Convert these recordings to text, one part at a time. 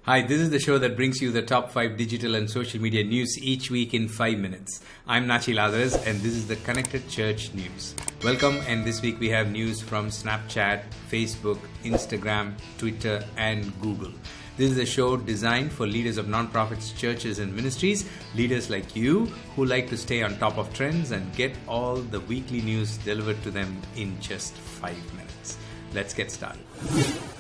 Hi, this is the show that brings you the top 5 digital and social media news each week in 5 minutes. I'm Natchi, Lazarus, and this is the Connected Church News. Welcome, and this week we have news from Snapchat, Facebook, Instagram, Twitter, and Google. This is a show designed for leaders of nonprofits, churches, and ministries, leaders like you who like to stay on top of trends and get all the weekly news delivered to them in just 5 minutes. Let's get started.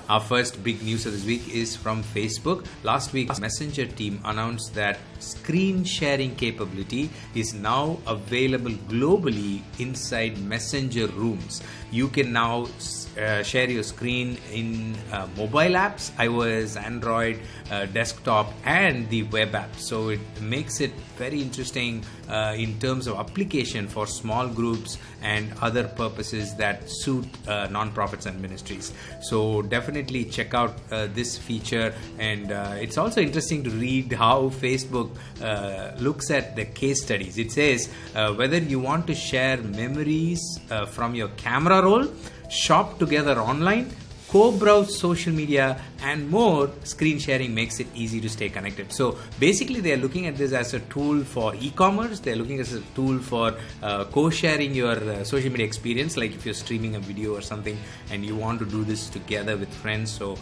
Our first big news of this week is from Facebook. Last week, Messenger team announced that screen sharing capability is now available globally inside Messenger rooms. You can now share your screen in mobile apps, iOS, Android, desktop, and the web app. So it makes it very interesting in terms of application for small groups and other purposes that suit nonprofits and ministries. So definitely check out this feature, and it's also interesting to read how Facebook looks at the case studies. It says whether you want to share memories from your camera roll, shop together online, co-browse social media, and more, screen sharing makes it easy to stay connected. So basically they are looking at this as a tool for e-commerce. They're looking at it as a tool for co-sharing your social media experience, like if you're streaming a video or something and you want to do this together with friends. So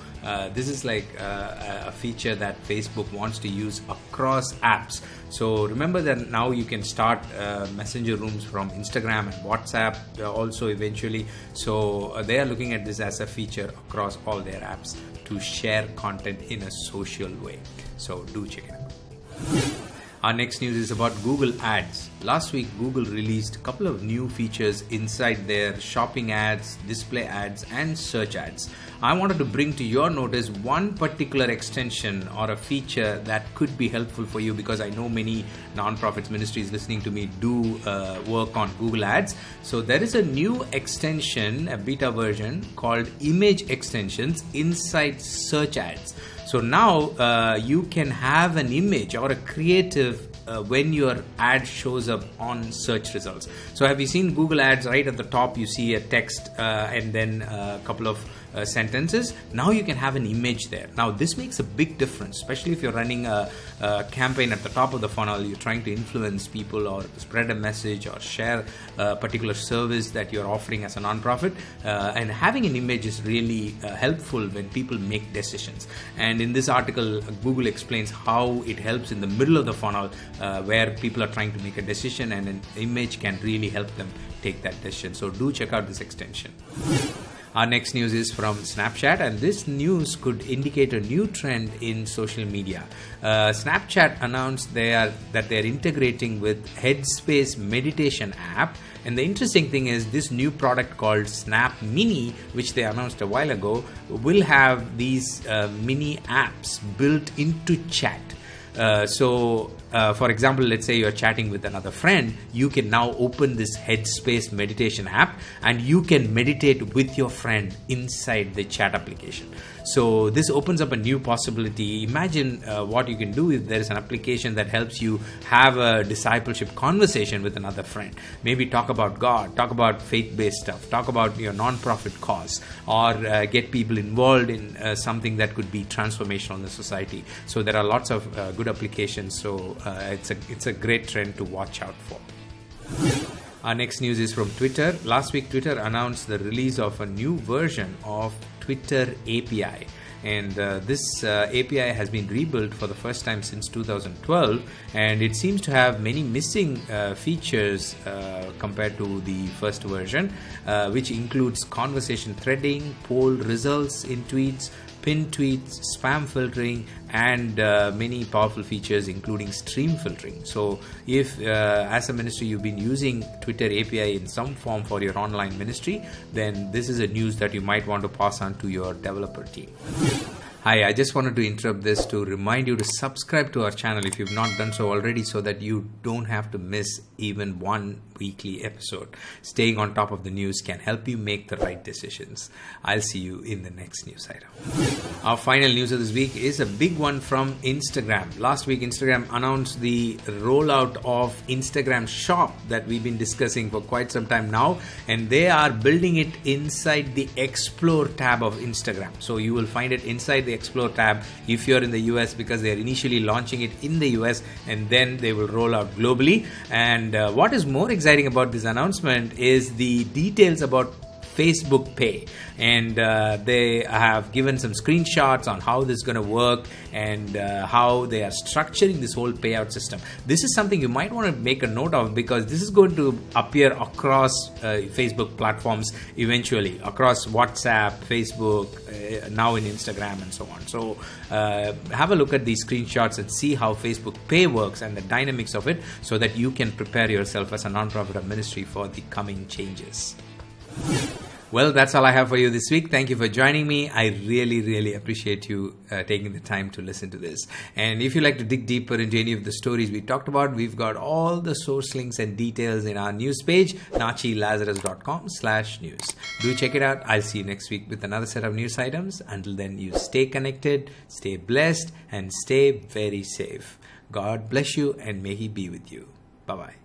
this is like a feature that Facebook wants to use across apps. So remember that now you can start messenger rooms from Instagram and WhatsApp also eventually. So they are looking at this as a feature across all their apps to share content in a social way. So do check it out. Our next news is about Google Ads. Last week, Google released a couple of new features inside their shopping ads, display ads, and search ads. I wanted to bring to your notice one particular extension or a feature that could be helpful for you, because I know many nonprofits, ministries listening to me do work on Google Ads. So there is a new extension, a beta version called image extensions inside search ads. So now you can have an image or a creative when your ad shows up on search results. So have you seen Google Ads? Right at the top you see a text and then a couple of sentences. Now you can have an image there. Now this makes a big difference, especially if you're running a campaign at the top of the funnel. You're trying to influence people or spread a message or share a particular service that you're offering as a nonprofit, and having an image is really helpful when people make decisions. And in this article, Google explains how it helps in the middle of the funnel where people are trying to make a decision, and an image can really help them take that decision. So do check out this extension. Our next news is from Snapchat, and this news could indicate a new trend in social media. Snapchat announced that they're integrating with Headspace meditation app, and the interesting thing is this new product called Snap Mini, which they announced a while ago, will have these mini apps built into chat. For example, let's say you're chatting with another friend, you can now open this Headspace meditation app and you can meditate with your friend inside the chat application. So this opens up a new possibility. Imagine what you can do if there is an application that helps you have a discipleship conversation with another friend. Maybe talk about God, talk about faith-based stuff, talk about your nonprofit cause, or get people involved in something that could be transformational in the society. So there are lots of good applications. So it's a great trend to watch out for. Our next news is from Twitter. Last week, Twitter announced the release of a new version of Twitter API. And this API has been rebuilt for the first time since 2012, and it seems to have many missing features compared to the first version, which includes conversation threading, poll results in tweets, pinned tweets, spam filtering, and many powerful features including stream filtering. So if as a ministry you've been using Twitter API in some form for your online ministry, then this is a news that you might want to pass on to your developer team. Hi, I just wanted to interrupt this to remind you to subscribe to our channel if you've not done so already, so that you don't have to miss even one weekly episode. Staying on top of the news can help you make the right decisions. I'll see you in the next news item. Our final news of this week is a big one from Instagram. Last week, Instagram announced the rollout of Instagram Shop that we've been discussing for quite some time now, and they are building it inside the Explore tab of Instagram. So you will find it inside the Explore tab if you're in the US, because they're initially launching it in the US and then they will roll out globally. And what is more exciting about this announcement is the details about Facebook Pay, and they have given some screenshots on how this is going to work and how they are structuring this whole payout system. This is something you might want to make a note of, because this is going to appear across Facebook platforms eventually, across WhatsApp, Facebook, now in Instagram and so on. So have a look at these screenshots and see how Facebook Pay works and the dynamics of it, so that you can prepare yourself as a non-profit or ministry for the coming changes. Well, that's all I have for you this week. Thank you for joining me. I really, really appreciate you taking the time to listen to this. And if you like to dig deeper into any of the stories we talked about, we've got all the source links and details in our news page, nachilazarus.com/news. Do check it out. I'll see you next week with another set of news items. Until then, you stay connected, stay blessed, and stay very safe. God bless you, and may He be with you. Bye-bye.